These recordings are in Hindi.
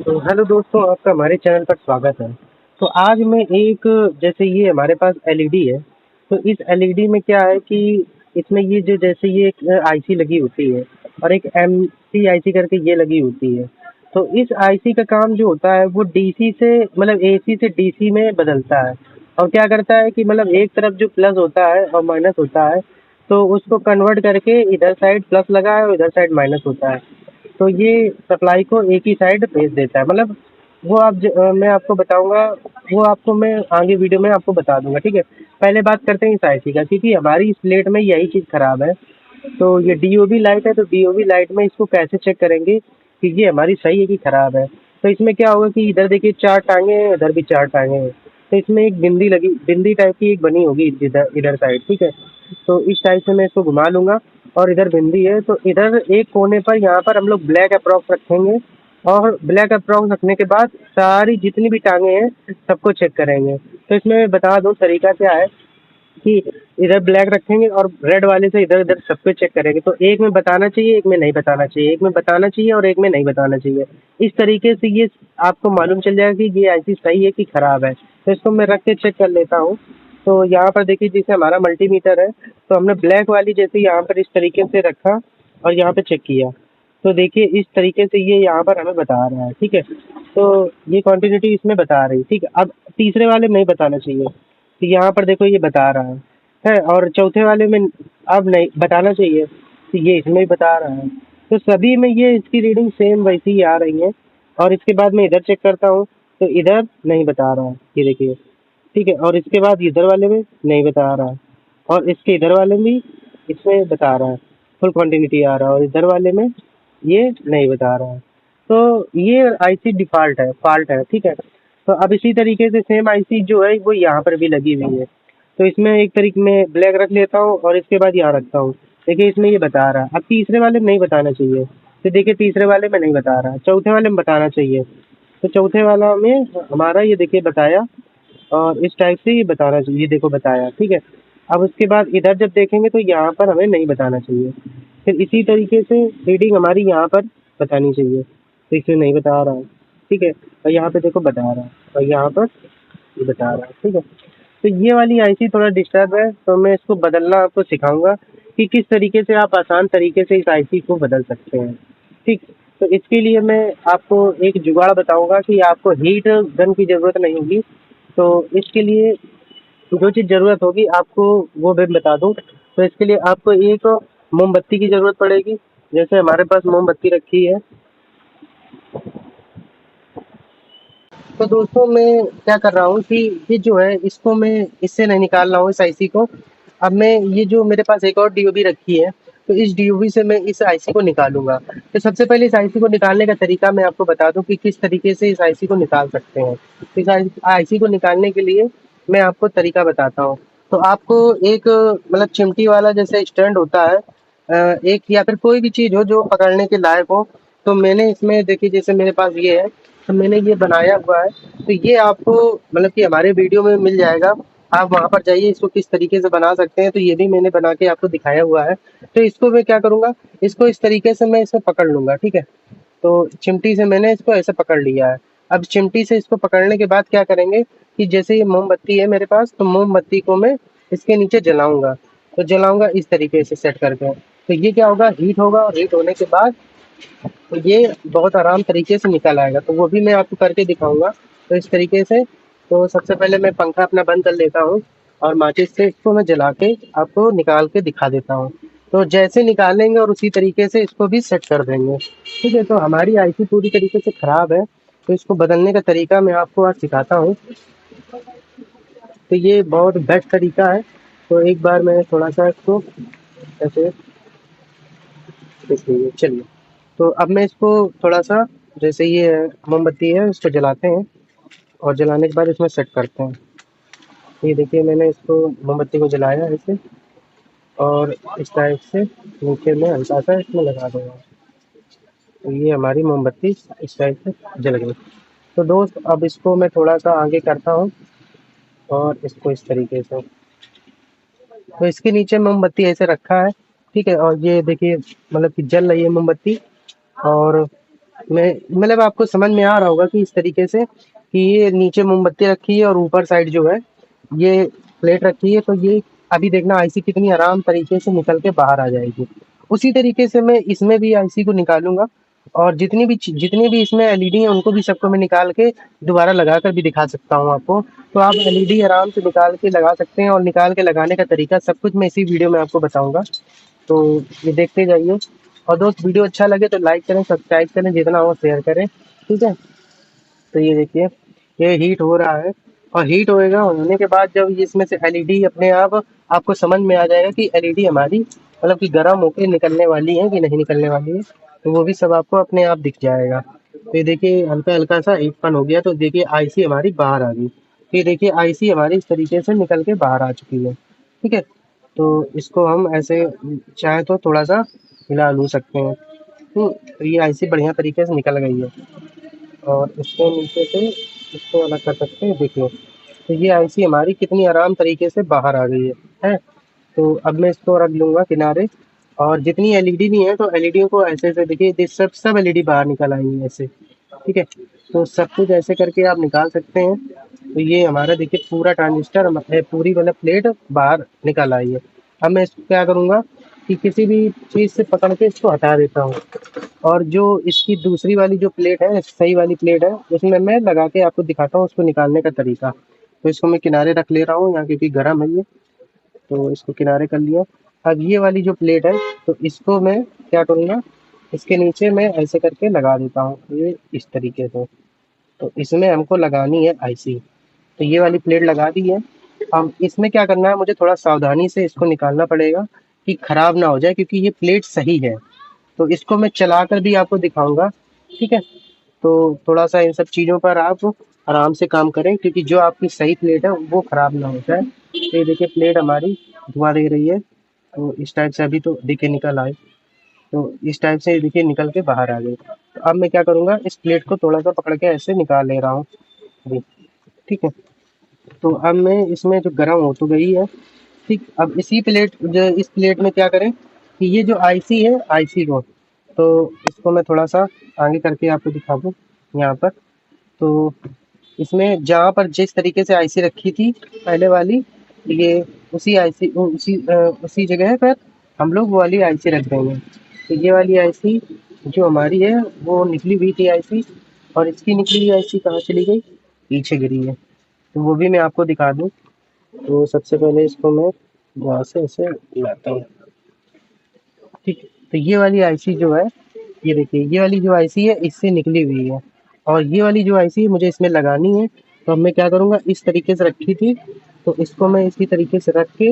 तो हेलो दोस्तों, आपका हमारे चैनल पर स्वागत है। तो आज मैं एक जैसे ये हमारे पास एलईडी है। तो इस एलईडी में क्या है कि इसमें ये जो जैसे ये एक आईसी लगी होती है और एक एमसी आईसी करके ये लगी होती है। तो इस आईसी का काम जो होता है वो डीसी से मतलब एसी से डीसी में बदलता है। और क्या करता है कि मतलब एक तरफ जो प्लस होता है और माइनस होता है, तो उसको कन्वर्ट करके इधर साइड प्लस लगा है और इधर साइड माइनस होता है। तो ये सप्लाई को एक ही साइड भेज देता है। मतलब वो मैं आपको बताऊँगा, वो आपको मैं आगे वीडियो में आपको बता दूँगा, ठीक है? पहले बात करते हैं इस आईसी का, क्योंकि हमारी इस प्लेट में यही चीज़ खराब है। तो ये डीओबी लाइट है, तो डीओबी लाइट में इसको कैसे चेक करेंगे कि ये हमारी सही है कि खराब है? तो इसमें क्या होगा कि इधर देखिए 4 टाँगे हैं, इधर भी 4 टाँगे हैं। तो इसमें एक बिंदी टाइप की एक बनी होगी इधर इधर साइड, ठीक है? तो इस टाइप से मैं इसको घुमा लूँगा और इधर बिंदी है, तो इधर एक कोने पर यहाँ पर हम लोग ब्लैक अप्रॉक्स रखेंगे। और ब्लैक अप्रॉक्स रखने के बाद सारी जितनी भी टाँगे हैं सबको चेक करेंगे। तो इसमें मैं बता दूँ तरीका क्या है कि इधर ब्लैक रखेंगे और रेड वाले से इधर-उधर सबको चेक करेंगे। तो एक में बताना चाहिए, एक में नहीं बताना चाहिए, एक में बताना चाहिए और एक में नहीं बताना चाहिए। इस तरीके से ये आपको मालूम चल जाएगा कि ये आईसी सही है कि खराब है। तो इसको मैं रख के चेक कर लेता हूँ। तो यहाँ पर देखिए जैसे हमारा मल्टीमीटर है, तो हमने ब्लैक वाली जैसे यहाँ पर इस तरीके से रखा और यहाँ पे चेक किया। तो देखिए इस तरीके से ये यहाँ पर हमें बता रहा है, ठीक है? तो ये क्वांटिटी इसमें बता रही है, ठीक है? अब तीसरे वाले में नहीं बताना चाहिए। तो यहाँ पर देखो ये बता रहा है और चौथे वाले में अब नहीं बताना चाहिए, तो ये इसमें भी बता रहा है। तो सभी में ये इसकी रीडिंग सेम वैसी ही आ रही है। और इसके बाद मैं इधर चेक करता हूँ, तो इधर नहीं बता रहा है, ये देखिए, ठीक है? और इसके बाद इधर वाले में नहीं बता रहा है और इसके इधर वाले में भी इसमें बता रहा है, फुल क्वांटिटी आ रहा है और इधर वाले में ये नहीं बता रहा है। तो ये आईसी डिफ़ॉल्ट है फ़ॉल्ट है, ठीक है? तो अब इसी तरीके से सेम आईसी जो है वो यहाँ पर भी लगी हुई है। तो इसमें एक तरीके में ब्लैक रख लेता हूँ और इसके बाद यहाँ रखता हूँ। देखिए इसमें ये बता रहा है। अब तीसरे वाले में नहीं बताना चाहिए। तो देखिए तीसरे वाले में नहीं बता रहा है, चौथे वाले में बताना चाहिए। तो चौथे वाला में हमारा ये देखिए बताया और इस टाइप से ये बताना चाहिए, ये देखो बताया, ठीक है? अब उसके बाद इधर जब देखेंगे तो यहाँ पर हमें नहीं बताना चाहिए। फिर इसी तरीके से रीडिंग हमारी यहाँ पर बतानी चाहिए, तो इसमें नहीं बता रहा है, ठीक है? और यहाँ पे देखो बता रहा है और यहाँ पर ये बता रहा है, ठीक है? तो ये वाली आईसी थोड़ा डिस्टर्ब है, तो मैं इसको बदलना आपको सिखाऊँगा कि किस तरीके से आप आसान तरीके से इस आईसी को बदल सकते हैं, ठीक? तो इसके लिए मैं आपको एक जुगाड़ बताऊँगा कि आपको हीट गन की ज़रूरत नहीं होगी। तो इसके लिए जो चीज़ ज़रूरत होगी आपको वो मैं बता दूँ। तो इसके लिए आपको एक मोमबत्ती की ज़रूरत पड़ेगी, जैसे हमारे पास मोमबत्ती रखी है। तो दोस्तों मैं क्या कर रहा हूँ कि ये जो है इसको मैं इससे नहीं निकाल रहा हूँ इस आईसी को। अब मैं ये जो मेरे पास एक और डीओबी रखी है, तो इस डीओबी से मैं इस आईसी को निकालूँगा। तो सबसे पहले इस आईसी को निकालने का तरीका मैं आपको बता दूँ कि किस तरीके से इस आईसी को निकाल सकते हैं। तो इस आईसी को निकालने के लिए मैं आपको तरीका बताता हूँ। तो आपको एक मतलब चिमटी वाला जैसे स्टैंड होता है, एक या फिर कोई भी चीज़ हो जो पकड़ने के लायक हो। तो मैंने इसमें देखिए जैसे मेरे पास ये है, तो मैंने ये बनाया हुआ है। तो ये आपको मतलब कि हमारे वीडियो में मिल जाएगा। आप वहाँ पर जाइए, इसको किस तरीके से बना सकते हैं, तो ये भी मैंने बना के आपको दिखाया हुआ है। तो इसको मैं क्या करूँगा, इसको इस तरीके से मैं इसे पकड़ लूँगा, ठीक है? तो चिमटी से मैंने इसको ऐसे पकड़ लिया है। अब चिमटी से इसको पकड़ने के बाद क्या करेंगे कि जैसे ये मोमबत्ती है मेरे पास, तो मोमबत्ती को मैं इसके नीचे जलाऊँगा। तो जलाऊँगा इस तरीके से सेट करके। तो ये क्या होगा, हीट होगा और हीट होने के बाद तो ये बहुत आराम तरीके से निकल आएगा। तो वो भी मैं आपको करके दिखाऊँगा। तो इस तरीके से तो सबसे पहले मैं पंखा अपना बंद कर लेता हूँ और माचिस से इसको मैं जला के आपको निकाल के दिखा देता हूँ। तो जैसे निकालेंगे और उसी तरीके से इसको भी सेट कर देंगे। ठीक है, तो हमारी आईसी पूरी तरीके से ख़राब है, तो इसको बदलने का तरीका मैं आपको आज सिखाता हूँ। तो ये बहुत बेस्ट तरीका है। तो एक बार मैं थोड़ा-सा इसको ऐसे देख लीजिए, चलिए। तो अब मैं इसको थोड़ा-सा जैसे ये मोमबत्ती है इसको जलाते हैं और जलाने के बाद इसमें सेट करते हैं। ये देखिए मैंने इसको मोमबत्ती को जलाया ऐसे और इस टाइप से नीचे में हल्का-सा इसमें लगा दूँगा। तो ये हमारी मोमबत्ती इस टाइप से जल गई। तो दोस्त अब इसको मैं थोड़ा-सा आगे करता हूँ और इसको इस तरीके से, तो इसके नीचे मोमबत्ती ऐसे रखा है, ठीक है? और ये देखिए मतलब कि जल रही है मोमबत्ती और मैं मतलब आपको समझ में आ रहा होगा कि इस तरीके से कि ये नीचे मोमबत्ती रखी है और ऊपर साइड जो है ये प्लेट रखी है, तो ये अभी देखना आईसी कितनी आराम तरीके से निकल के बाहर आ जाएगी। उसी तरीके से मैं इसमें भी आईसी को निकालूंगा, और जितनी भी इसमें एलईडी है उनको भी सबको मैं निकाल के दोबारा लगा कर भी दिखा सकता हूँ आपको। तो आप एलईडी आराम से निकाल के लगा सकते हैं, और निकाल के लगाने का तरीका सब कुछ मैं इसी वीडियो में आपको बताऊंगा। तो ये देखते जाइए। और दोस्त, वीडियो अच्छा लगे तो लाइक करें, सब्सक्राइब करें, जितना हो शेयर करें। ठीक है। तो ये देखिए, ये हीट हो रहा है, और हीट होएगा, होने के बाद जब ये इसमें से एलईडी अपने आप आपको समझ में आ जाएगा कि एलईडी हमारी मतलब कि गर्म होके निकलने वाली है कि नहीं निकलने वाली है, तो वो भी सब आपको अपने आप दिख जाएगा। तो ये देखिए हल्का हल्का सा हीटपन हो गया, तो देखिए आईसी हमारी बाहर आ गई। तो ये देखिए आईसी हमारी इस तरीके से निकल के बाहर आ चुकी है। ठीक है। तो इसको हम ऐसे चाहे तो थोड़ा सा हिला लू सकते हैं। तो ये आईसी बढ़िया तरीके से निकल गई है, और इसको नीचे से इसको अलग कर सकते हैं। देखिए, तो ये आईसी हमारी कितनी आराम तरीके से बाहर आ गई है। तो अब मैं इसको रख लूँगा किनारे, और जितनी एलईडी भी है तो एलईडी को ऐसे ऐसे देखिए, सब एलईडी बाहर निकल आएंगी ऐसे। ठीक है। तो सब कुछ ऐसे करके आप निकाल सकते हैं। तो ये हमारा देखिए पूरा ट्रांजिस्टर पूरी मतलब प्लेट बाहर निकल आई है। अब मैं इसको क्या करूँगा कि किसी भी चीज़ से पकड़ के इसको हटा देता हूँ, और जो इसकी दूसरी वाली जो प्लेट है, सही वाली प्लेट है, उसमें मैं लगा के आपको दिखाता हूँ उसको निकालने का तरीका। तो इसको मैं किनारे रख ले रहा हूँ यहाँ, क्योंकि गर्म है ये। तो इसको किनारे कर लिया। अब ये वाली जो प्लेट है, तो इसको मैं क्या करूँगा, इसके नीचे मैं ऐसे करके लगा देता हूँ, ये इस तरीके से। तो इसमें हमको लगानी है आईसी। तो ये वाली प्लेट लगा दी है। अब इसमें क्या करना है, मुझे थोड़ा सावधानी से इसको निकालना पड़ेगा कि खराब ना हो जाए, क्योंकि ये प्लेट सही है। तो इसको मैं चलाकर भी आपको दिखाऊँगा। ठीक है। तो थोड़ा-सा इन सब चीज़ों पर आप आराम से काम करें, क्योंकि जो आपकी सही प्लेट है वो खराब ना हो जाए। तो ये देखिए प्लेट हमारी धुआँ दे रही है। तो इस टाइप से अभी तो देखिए निकल आई। तो इस टाइप से देखिए निकल के बाहर आ गई। तो अब मैं क्या करूँगा, इस प्लेट को थोड़ा-सा पकड़ के ऐसे निकाल ले रहा हूँ। जी, ठीक है। तो अब मैं इसमें जो गरम हो तो गई है। ठीक, अब इस प्लेट में क्या करें कि ये जो आईसी है, आईसी को तो इसको मैं थोड़ा-सा आगे करके आपको दिखा दूँ यहाँ पर। तो इसमें जहाँ पर जिस तरीके से आईसी रखी थी पहले वाली, ये उसी जगह पर हम लोग वो वाली आईसी रख देंगे। तो ये वाली आईसी जो हमारी है वो निकली हुई थी आईसी, और इसकी निकली हुई आईसी कहाँ चली गई, पीछे गिरी है। तो वो भी मैं आपको दिखा दूँ। तो सबसे पहले इसको मैं यहाँ से ऐसे लाता हूँ। ठीक है। तो ये वाली आईसी जो है, ये देखिए ये वाली जो आईसी है इससे निकली हुई है, और ये वाली जो आईसी है मुझे इसमें लगानी है। तो अब मैं क्या करूँगा, इस तरीके से रखी थी, तो इसको मैं इसी तरीके से रख के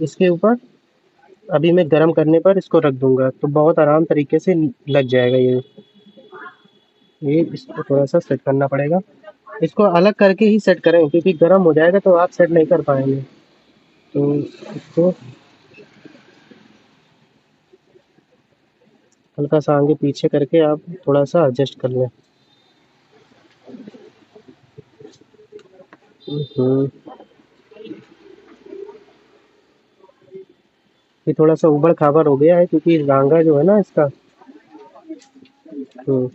इसके ऊपर अभी मैं गर्म करने पर इसको रख दूंगा, तो बहुत आराम तरीके से लग जाएगा ये इसको थोड़ा सा सेट करना पड़ेगा। इसको अलग करके ही सेट करें, क्योंकि गर्म हो जाएगा तो आप सेट नहीं कर पाएंगे। तो इसको हल्का सा आगे पीछे करके आप थोड़ा सा एडजस्ट कर लें। हम्म, ये थोड़ा सा उबड़ खाबड़ हो गया है, क्योंकि रांगा जो है ना इसका, हम्म,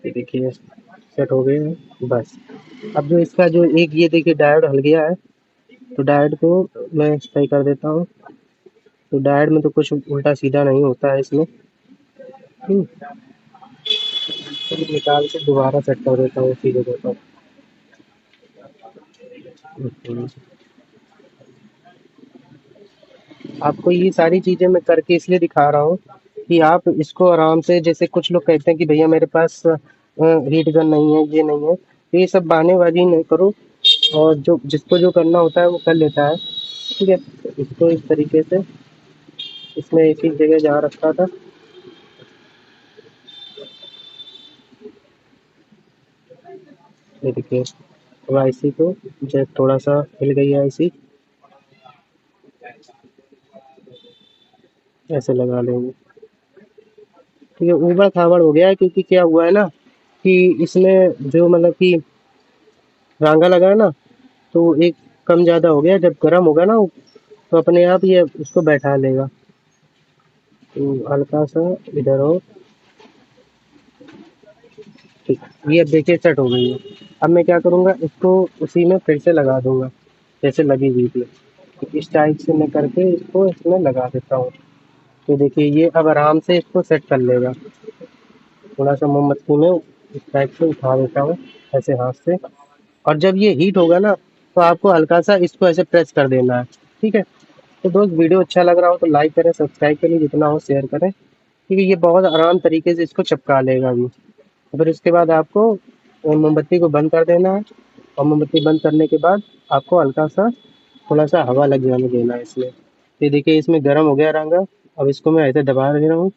ये देखिए सेट हो गया है बस। अब जो इसका जो एक ये देखिए डायोड हल गया है, तो डायोड को मैं सही कर देता हूँ। तो डायोड में तो कुछ उल्टा सीधा नहीं होता है इसमें। हम्म, तो निकाल के दोबारा सेट कर देता हूँ उसी जगह पर। हम्म, आपको ये सारी चीज़ें मैं करके इसलिए दिखा रहा हूँ कि आप इसको आराम से, जैसे कुछ लोग कहते हैं कि भैया मेरे पास हीट गन नहीं है, ये नहीं है, तो ये सब बहानेबाजी नहीं करो, और जो जिसको जो करना होता है वो कर लेता है। ठीक है। तो इसको इस तरीके से इसमें एक ही जगह जहाँ रखा था, ये देखिए। अब आईसी को जब थोड़ा सा हिल गई है आईसी, ऐसे लगा लेंगे। ठीक है, ऊबड़ खाबड़ हो गया है, क्योंकि क्या हुआ है ना कि इसमें जो मतलब कि रांगा लगा है ना, तो एक कम ज़्यादा हो गया। जब गर्म होगा ना तो अपने आप ये उसको बैठा लेगा। तो हल्का सा इधर हो, ठीक है, ये अब देखिए सेट हो गई है। अब मैं क्या करूँगा, इसको उसी में फिर से लगा दूँगा, जैसे लगी हुई थी। तो इस टाइप से मैं करके इसको इसमें लगा देता हूँ। तो देखिए ये अब आराम से इसको सेट कर लेगा। थोड़ा सा मोमबत्ती में इस टाइप से उठा देता हूँ, ऐसे हाथ से। और जब ये हीट होगा ना, तो आपको हल्का सा इसको ऐसे प्रेस कर देना है। ठीक है। तो दोस्त वीडियो अच्छा लग रहा हो तो लाइक करें, सब्सक्राइब करें, जितना हो शेयर करें। ठीक है, ये बहुत आराम तरीके से इसको चिपका लेगा अभी। फिर उसके बाद आपको मोमबत्ती को बंद कर देना है। और मोमबत्ती बंद करने के बाद आपको हल्का सा थोड़ा सा हवा लग जाने देना है इसमें। ये देखिए इसमें गर्म हो गया रंगा। अब इसको मैं ऐसे दबा दे रहा हूँ,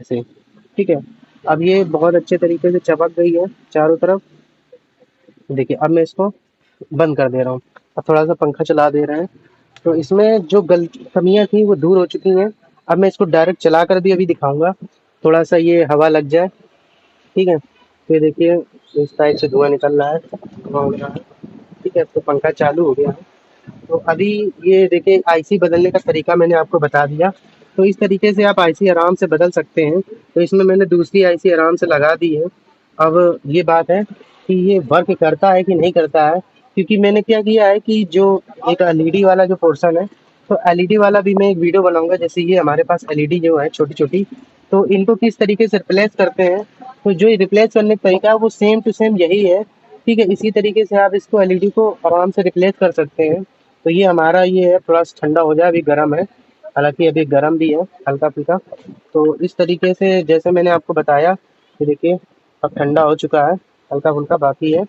ऐसे। ठीक है। अब ये बहुत अच्छे तरीके से चपक गई है चारों तरफ। देखिए अब मैं इसको बंद कर दे रहा हूँ। अब थोड़ा सा पंखा चला दे रहे हैं, तो इसमें जो कमियां थी वो दूर हो चुकी हैं। अब मैं इसको डायरेक्ट चला कर भी अभी दिखाऊंगा, थोड़ा सा ये हवा लग जाए। ठीक है। तो ये देखिए इस साइड से धुआं निकल रहा है, धुआं उड़ रहा है। ठीक है, तो पंखा चालू हो गया है। तो अभी ये देखिए आईसी बदलने का तरीका मैंने आपको बता दिया। तो इस तरीके से आप आईसी आराम से बदल सकते हैं। तो इसमें मैंने दूसरी आईसी आराम से लगा दी है। अब ये बात है कि ये वर्क करता है कि नहीं करता है, क्योंकि मैंने क्या किया है कि जो एक एलईडी वाला जो पोर्शन है, तो एलईडी वाला भी मैं एक वीडियो बनाऊंगा। जैसे ये हमारे पास एलईडी जो है छोटी छोटी, तो इनको किस तरीके से रिप्लेस करते हैं, तो जो रिप्लेस करने का तरीका है वो सेम टू सेम यही है। ठीक है, इसी तरीके से आप इसको एलईडी को आराम से रिप्लेस कर सकते हैं। तो ये हमारा ये है, थोड़ा सा ठंडा हो जाए, अभी गर्म है। हालांकि अभी गर्म भी है हल्का फुल्का। तो इस तरीके से जैसे मैंने आपको बताया कि देखिए अब ठंडा हो चुका है, हल्का फुल्का बाकी है।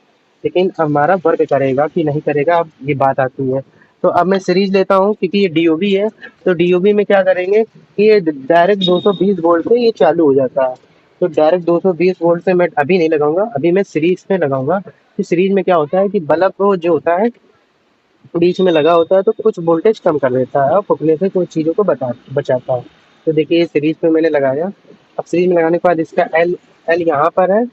लेकिन हमारा वर्क करेगा कि नहीं करेगा, अब ये बात आती है। तो अब मैं सीरीज लेता हूँ, क्योंकि ये डीओबी है। तो डीओबी में क्या करेंगे कि ये डायरेक्ट 220 वोल्ट से ये चालू हो जाता है। तो डायरेक्ट 220 वोल्ट से मैं अभी नहीं लगाऊंगा, अभी मैं सीरीज में लगाऊंगा। तो सीरीज में क्या होता है कि बल्ब वो जो होता है बीच में लगा होता है, तो कुछ वोल्टेज कम कर देता है और फूकने से कुछ चीज़ों को बचाता है। तो देखिए सीरीज पे मैंने लगाया। अब सीरीज में लगाने के बाद इसका एल एल यहाँ पर है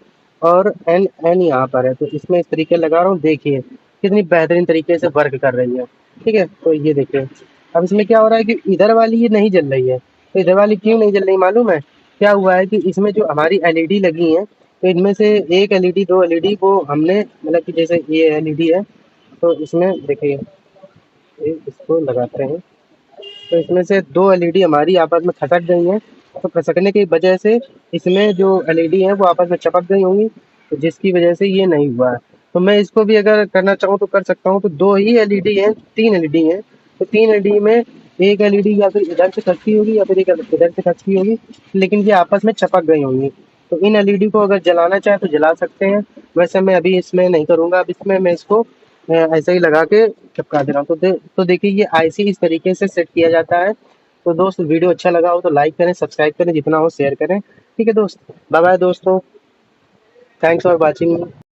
और एन एन यहाँ पर है। तो इसमें इस तरीके लगा रहा हूँ, देखिए कितनी बेहतरीन तरीके से वर्क कर रही है। ठीक है, तो ये देखिए अब इसमें क्या हो रहा है कि इधर वाली ये नहीं जल रही है। तो इधर वाली क्यों नहीं जल रही मालूम है? क्या हुआ है कि इसमें जो हमारी एलईडी लगी है, तो इनमें से एक एलईडी दो एलईडी वो हमने मतलब कि जैसे ये एलईडी है, तो इसमें देखिए इसको लगाते हैं। तो इसमें से दो एलईडी हमारी आपस में खसक गई हैं। तो खसकने की वजह से इसमें जो एलईडी है वो आपस में चपक गई होंगी, तो जिसकी वजह से ये नहीं हुआ है। तो मैं इसको भी अगर करना चाहूँ तो कर सकता हूँ। तो दो ही एलईडी हैं, तीन एलईडी हैं। तो तीन एलईडी में एक एलईडी या फिर इधर से खसकी होगी या फिर एक इधर से खसकी होगी, लेकिन ये आपस में चपक गई होंगी। तो इन एलईडी को अगर जलाना चाहे तो जला सकते हैं। वैसे मैं अभी इसमें नहीं करूँगा, अब इसमें मैं इसको ऐसे ही लगा के चिपका दे रहा हूँ। तो देखिए ये आईसी इस तरीके से सेट किया जाता है। तो दोस्त वीडियो अच्छा लगा हो तो लाइक करें, सब्सक्राइब करें, जितना हो शेयर करें। ठीक है दोस्त, बाय बाय दोस्तों, थैंक्स फॉर वॉचिंग।